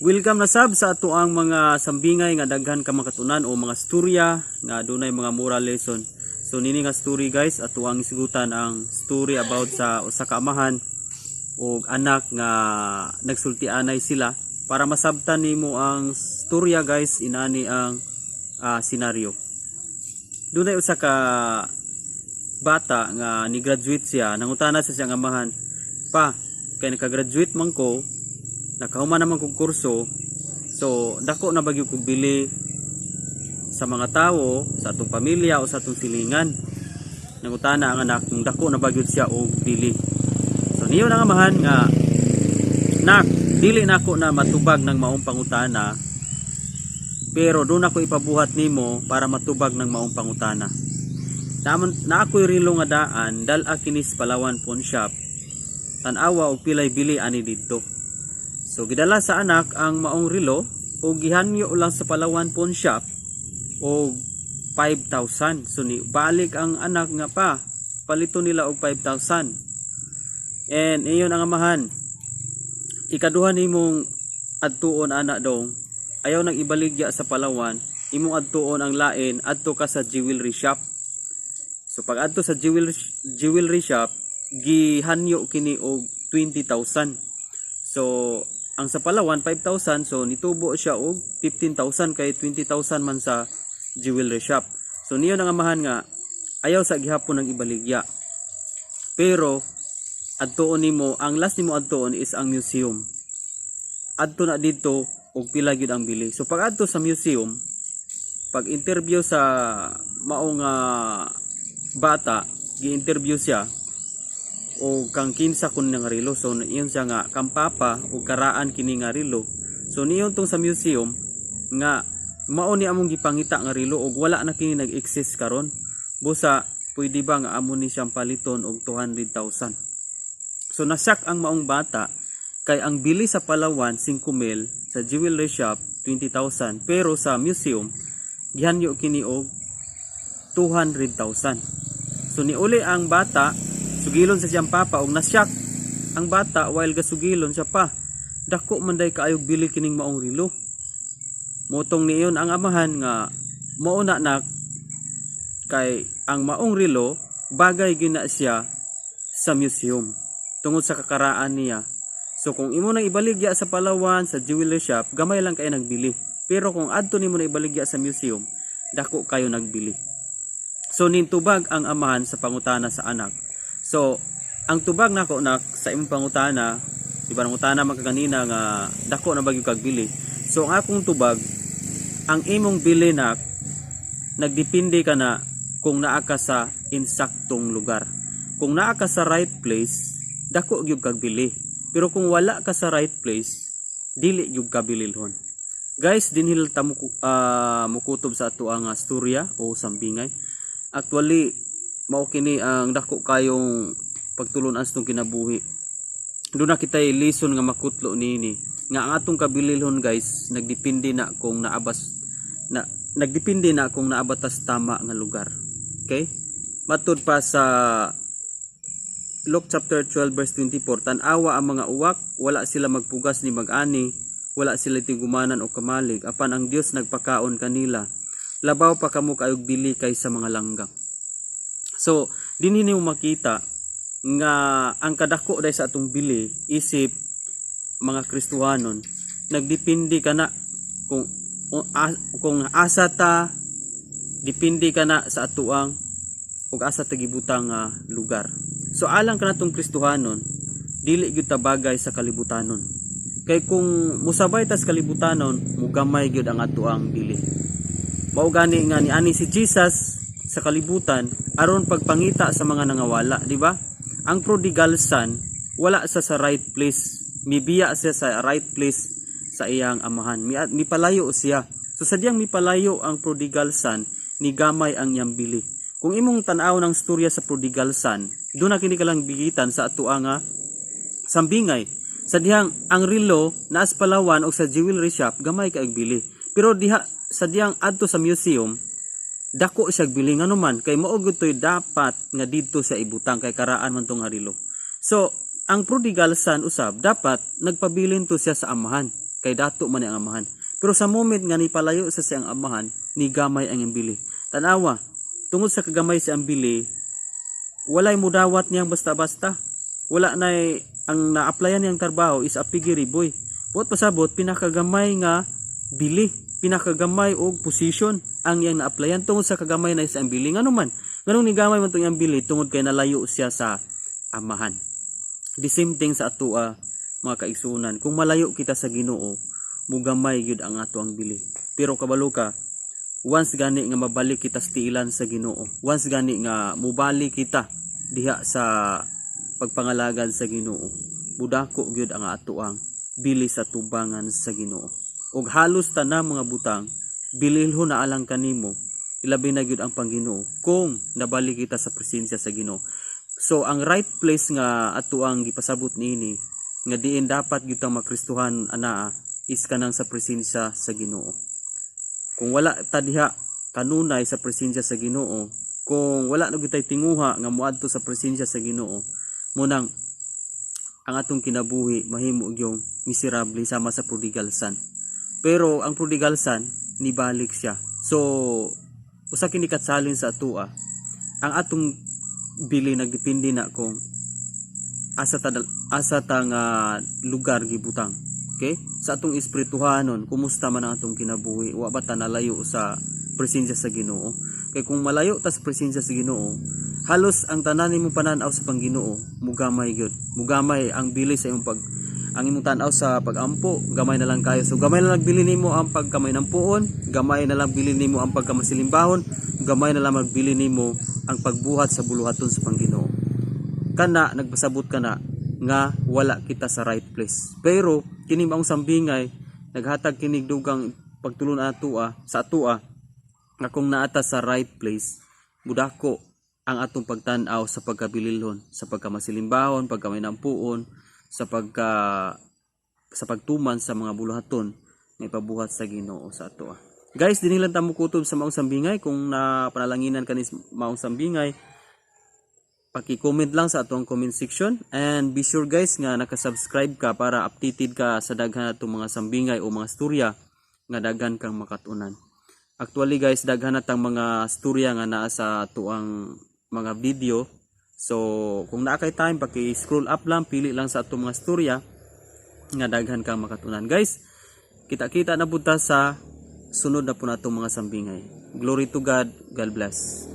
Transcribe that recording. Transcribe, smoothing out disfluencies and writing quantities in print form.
Welcome na sab sa ato ang mga sambingay nga daghan ka makatunan o mga storya nga dunay mga moral lesson. So nini nga story guys, ato ang isgutan ang story about sa usa ka amahan o anak nga nagsultianay sila para masabtan nimo ang storya guys. Inani ang senaryo. Dunay usa ka bata nga ni graduate siya, nangutana sa siyang amahan, "Pa, kay naka-graduate man ko, nakahuman naman kong kurso, so dako na bagyo kong bili sa mga tao, sa atong pamilya o sa atong silingan." Nangutana ang anak kung dako na bagyo siya og bili. So niyo ang amahan nga, "Nak, dili nako na matubag ng maong pangutana, pero doon ako ipabuhat nimo para matubag ng maong pangutana. Na ako'y rilo nga daan, dal-a kinis Palawan Pawn Shop, tan-awa og pilay bili ani didto." So gidala sa anak ang maong relo o gihanyo lang sa Palawan Pawn Shop o 5,000. So ni balik ang anak nga, "Pa, palito nila og 5,000. And iyon ang amahan, ikaduha nimong adtuon anak dong, ayaw nang ibaligya sa Palawan, imong adtuon ang lain, adto ka sa jewelry shop. So pag adto sa jewelry shop, gihanyo kini og 20,000. So ang sa Palawan 5,000, so nitubo siya og 15,000 kay 20,000 man sa jewelry shop. So niyo nang amahan nga ayaw sa gihapon ng ibaligya. Pero adtuon nimo, ang last nimo adtuon is ang museum. Adto na dito og pila gyud ang bili. So pag adto sa museum, pag interview sa maong bata, gi-interview siya o kang kinsa kun nga relo. So iyon siya nga kang papa o karaan kini nga relo. So niyon tong sa museum nga mao ni among gipangita nga relo og wala na kini nag-exist karon. Busa pwede ba nga amo ni siyang paliton og 200,000. So nasyak ang maong bata kay ang bili sa Palawan 5,000, sa jewelry shop 20,000, pero sa museum gihanyo kini og 200,000. So niuli ang bata, sugilon sa siyang papa og nasyak ang bata while gasugilon siya, "Pa, dako man day kaayog bili kining maong relo." Motong niyon ang amahan nga mauna nak kay ang maong relo bagay gina siya sa museum tungod sa kakaraan niya. So kung imo nang ibaligya sa Palawan sa jewelry shop, gamay lang kayo nagbili. Pero kung adto nimo na ibaligya sa museum, dako kayo nagbili. So nintubag ang amahan sa pangutana sa anak. So ang tubag nako nak sa imong pangutana, di ba nangutana man kanina nga dako na bagyo kag bili. So ang akong tubag, ang imong bili nak nagdepende ka na kung naa ka sa insaktong lugar. Kung naa ka sa right place, dako gyud kag bili. Pero kung wala ka sa right place, dili gyud ka bililhon. Guys, dinhil ta mukutob sa ato ang storya o sambingay. Actually, mao kini ang dako kayong pagtulunan sa kinabuhi. Doon na kita lesson nga makutlo nini. Nga ang atong kabililhon guys, nagdepende na kung naabatas tama nga lugar. Okay? Matud pa sa Luke chapter 12 verse 24, "Tan-awa ang mga uwak, wala sila magpugas ni mag-ani, wala sila tigumanan o kamalig, apan ang Dios nagpakaon kanila. Labaw pa kamo kaayog bili kaysa mga langgang." So dinhi nimo makita nga ang kadako day sa atong bili isip mga Kristohanon, nagdepende kana kung asa ta, depende kana sa atuang ug asa ta gibutang lugar. So alang kanatong Kristohanon, dili gyud ta bagay sa kalibutanon. Kay kung musabay ta sa kalibutanon, mugamay gyud ang atuang bili. Mao gani nga niani si Jesus sa kalibutan aron pagpangita sa mga nangawala, di ba? Ang prodigal son wala sa right place, mibiya siya sa right place sa iyang amahan. Mipalayo siya. So sadyang mipalayo ang prodigal son, ni gamay ang iyang bili. Kung imong tan-aw ng storya sa prodigal son, doon na kini kalang bigitan sa ato nga sambingay. Sadyang ang relo naas Palawan o sa jewelry shop, gamay kaayog bili. Pero diha sadyang adto sa museum, dako siya bili nga naman kay mao gyud toy dapat nga didto sa ibutang kay karaan man tong relo. So ang prodigal son usab dapat nagpabilin to siya sa amahan kay dato man ni ang amahan. Pero sa moment nga ni palayo sa siyang amahan, ni gamay ang imbili. Tanawa, tungod sa kagamay si ambili, walay mudawat niyang basta-basta. Wala na ang na-applyan niyang trabaho is apigiri boy. Buot pasabot pinakagamay nga bili, pinakagamay og position ang iyang na-applyan tungod sa kagamay na sa ambili. Ngano man, nganong ni gamay man tong ambili tungod kay nalayo siya sa amahan. The same thing sa ato mga kaigsunan. Kung malayo kita sa Ginoo, mugamay gyud ang ato ang bili. Pero kabalo ka, once gani nga mabalik kita sa tiilan sa Ginoo, once gani nga mubalik kita diha sa pagpangalagad sa Ginoo, budako gyud ang ato ang bili sa tubangan sa Ginoo. Og halos tanang mga butang bililho na alang kanimo, ilabi na gyud ang Panginoon kung nabalik kita sa presensya sa Ginoo. So ang right place nga ato ang gipasabot niini nga diin dapat gyud ang makristuhan anaa is kanang sa presensya sa Ginoo. Kung wala ta diha kanunay sa presensya sa Ginoo, kung wala na gyud tay tinguha nga moadto sa presensya sa Ginoo, munang ang atong kinabuhi mahimo gyung miserable sama sa prodigal son. Pero ang prodigal son nibalik siya. So usa kini katsalin sa atua, ang atong bili nagdepende na kung asa ta nga lugar gibutang. Okay? Sa atong espirituhanon, kumusta man ang atong kinabuhi? Wa ba ta nalayo sa presensya sa Ginoo? Kay kung malayo ta sa presensya sa Ginoo, halos ang tanan nimo pananaw sa Panginoon mugamay gyud. Mugamay ang bili sa imong ang imong tan-aw sa pagampo, gamay na lang kayo. So gamay na lang bili nimo ang pagkamay ng puon, gamay na lang bili nimo ang pagkamasilimbahon, gamay na lang magbili nimo ang pagbuhat sa buluhaton sa Panginoon. Kana nagpasabot kana nga wala kita sa right place. Pero kini maong sambingay naghatag kinig dugang pagtulon atua sa atua nga kung naata sa right place, budako ang atong pagtan-aw sa pagkabililhon, sa pagkamasilimbahon, pagkamay ng puon, sa pagtuman sa mga buluhaton nga ipabuhat sa Ginoo sa ato. Guys, dinhi lang ta mo kutob sa maong sambingay. Kung napanalanginan kanis maong sambingay, paki-comment lang sa atong comment section, and be sure guys nga naka-subscribe ka para updated ka sa daghan atong mga sambingay o mga storya nga daghan kang makatunan. Actually guys, daghan natang mga storya nga naa sa tuang mga video. So kung naa kay time, paki-scroll up lang, pili lang sa atong mga storya nga daghan kang makatunan. Guys, kita-kita na punta sa sunod na po natong mga sambingay. Glory to God. God bless.